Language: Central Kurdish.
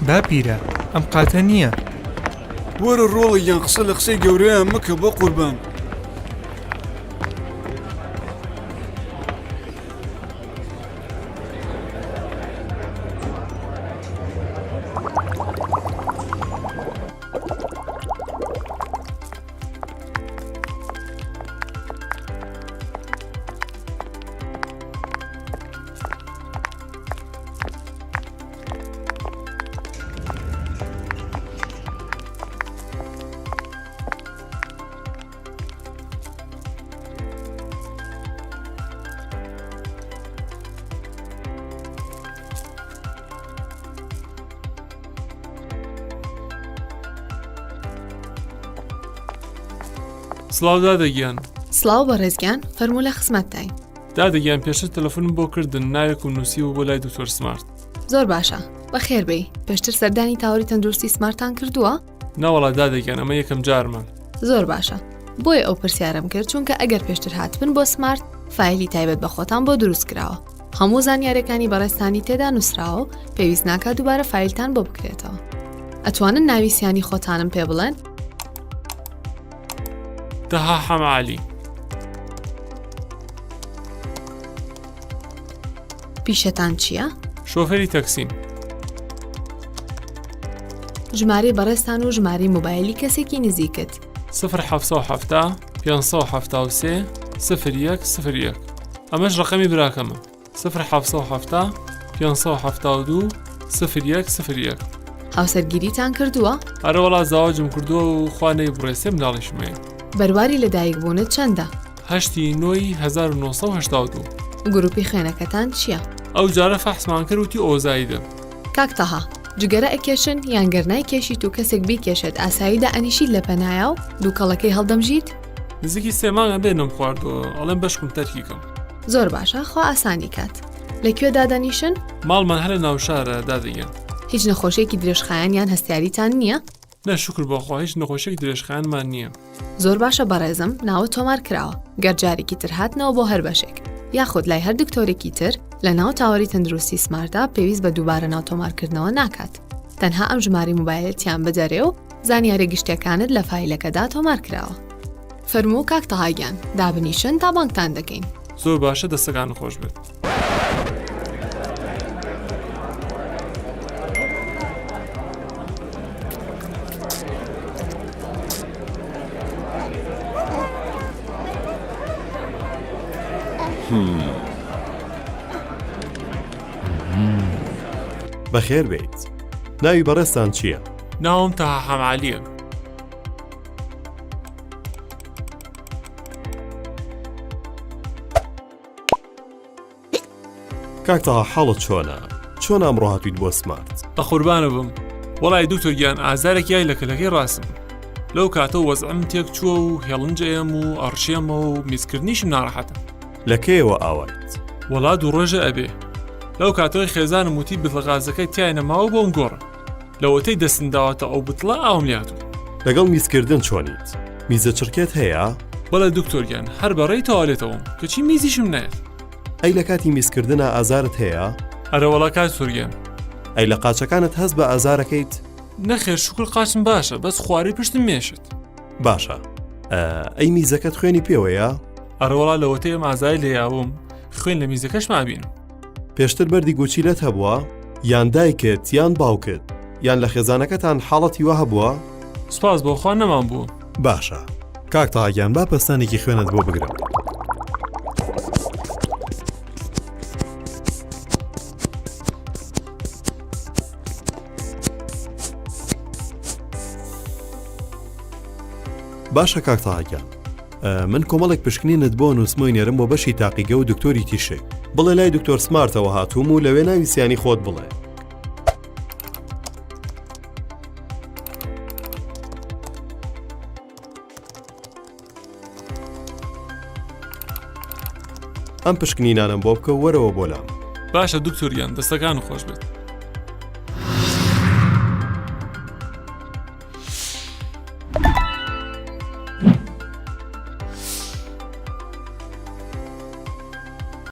با پیرە ئەم قاتە نییە. وەرە ڕۆڵی یان قسە لە قسەی گەورەیان مەکە بە قوربان. سڵاو دادەگیان. سڵاو بەڕێزگیان، فەرموو لە خزمەتتای. دادەگیان پێشتر تەلەفۆنم بۆ کردن ناوێک و نووسی و بۆ لای دکتۆر سمارت. زۆر باشە، بەخێر بێی. پێشتر سەردانی تاوەری تەندروستی سمارتان کردووە؟ ناوەڵا دادەگیان ئەمە یەکەم جارمان. زۆر باشە. بۆیە ئەو پرسیارم کرد چونکە ئەگەر پێشتر هاتبن بۆ سمارت فایلی تایبەت بە خۆتان بۆ دروست کراوە. هەموو زانیاریەکانی بەڕێستانی تێدا نووسراوە و پێویست ناکات دووبارە فایلتان بۆ بکرێتەوە. ئەتوانن ناویسیانی خۆتانم پێ بڵێن؟ تەها حەماعەلی. پیشەتان چییە؟ شۆفێری تەکسیم. ژمارەی بەڕێستان و ژمارەی مۆبایلی کەسێکی نزیکت. 0770 573 0101. ئەمەش ڕقەمی براکەمە. 0770 572 0101. هاوسەرگیریتان کردووە؟ ئەرە وەڵا زاواجم کردووە و خوانەی بڕێسێ منداڵیشمەیە. بەرواری لەدایکبوونت چەندە؟ 8/9/1982. گروپی خوێنەکەتان چییە؟ ئەو جارە فەحسمان کرد وتی ئۆزاییدە. کاک تەها، جگەرە ئەکێشن یان گەرنای کێشیت و کەسێک بیکێشێت ئاساییدا ئەنیشیت لە پەنایە و دووکەڵەکەی هەڵدەمژیت؟ نزیکی 3 مانگە بێنم خواردەوە ئەڵێم بەشکم تەرکیکەم. زۆر باشە، خوا ئاسانی کات. لەکوێ دادەنیشن؟ ماڵمان هەر لە ناوشارە دادەگیان. هیچ نەخۆشیێکی درێژخایەن یان هەستیاریتان نییە؟ نە شکر بەخوا هیچ نەخۆشیێکی درێژخایەنمان نییە. زۆر باشە بەڕێزم، ناوە تۆمار کراوە. گەر جارێکی تر هاتنەوە بۆ هەر بەشێک یاخود لای هەر دکتۆرێکی تر لە ناو تاوەری تەندروستی سمارتدا پێویست بە دووبارە ناو تۆمارکردنەوە ناکات. تەنها ئەم ژماری مۆبایلەتیان بەجەرێ و زانیاری گشتەکانت لە فایلەکەدا تۆمار کراوە. فەرموو کاک تەهاگیان، دابنیشن تا بانگتان دەکەین. زۆر باشە، دەستەکان خۆش بێت. بەخێر بیت. ناوی بەڕێستان چییە؟ ناوم تەها حەماعەلیە. کاک تەها، حاڵت چۆنە؟ چۆن ئەمڕۆ هاتوویت بۆ سمارت؟ بە قوربانە بم. وەڵای دکتۆر گیان ئازارێک یای لە کەلەکەی ڕاستم. لەو کاتەوە وەزعم تێک چووە و هێڵنجەیەم و ئەڕشێمەوە و میزکردنیشم ناڕەحەتە. لە کێوە ئاوایت؟ وەڵا دوو ڕۆژە ئەبێ. لەو کاتەوەی خێزانم وتی بتڵغازەکەی تیای نەماوە بۆم گۆڕە. لەوەتەی دەستنداوەتە ئەو بتڵە ئاوم لاتوو. لەگەڵ میزکردن چۆنیت؟ میزە چرکێت هەیە؟ بەڵێ دکتۆر گیان، هەر بەڕێی تەوالێتەوەم کەچی میزیشم نایەت. ئەی لە کاتی میزکردنە ئازارت هەیە؟ ئەرە وەڵا کات سوورگیان. ئەی لە قاچەکانت هەست بە ئازارەکەیت؟ نەخێر، شکر قاچم باشە، بەس خواری پشتم مێشت. باشە. ئەی میزەکەت خوێنی پێوەیە؟ ئەرە وەڵا لەوەتەی ئەم ئازای لە یاوم خوێن لە میزەکەش مابینم. پێشتر بەردی گوچیلەت هەبووە؟ یان دایکت یان باوکت یان لە خێزانەکەتان حاڵەتی وە هەبووە؟ سوپاس بۆخوا نەمان بوو. باشە. کاک تەهاگیان، با پەستانێکی خوێنت بۆ بگرم. باشە کاک تەهاگیان، من کۆمەڵێک پشکنینت بۆ نووسمۆی نێرم بۆ بەشی تاقیگە و دکتۆری تیشێک. بڵێ لای دکتۆر سمارتەوە هاتووم و لەوێ ناویسیانی خۆت بڵێ. ئەم پشکنینانم بۆ بکە وەرەوە بۆ لام. باشە دکتۆر گیان، دەستەکان خۆش بێت.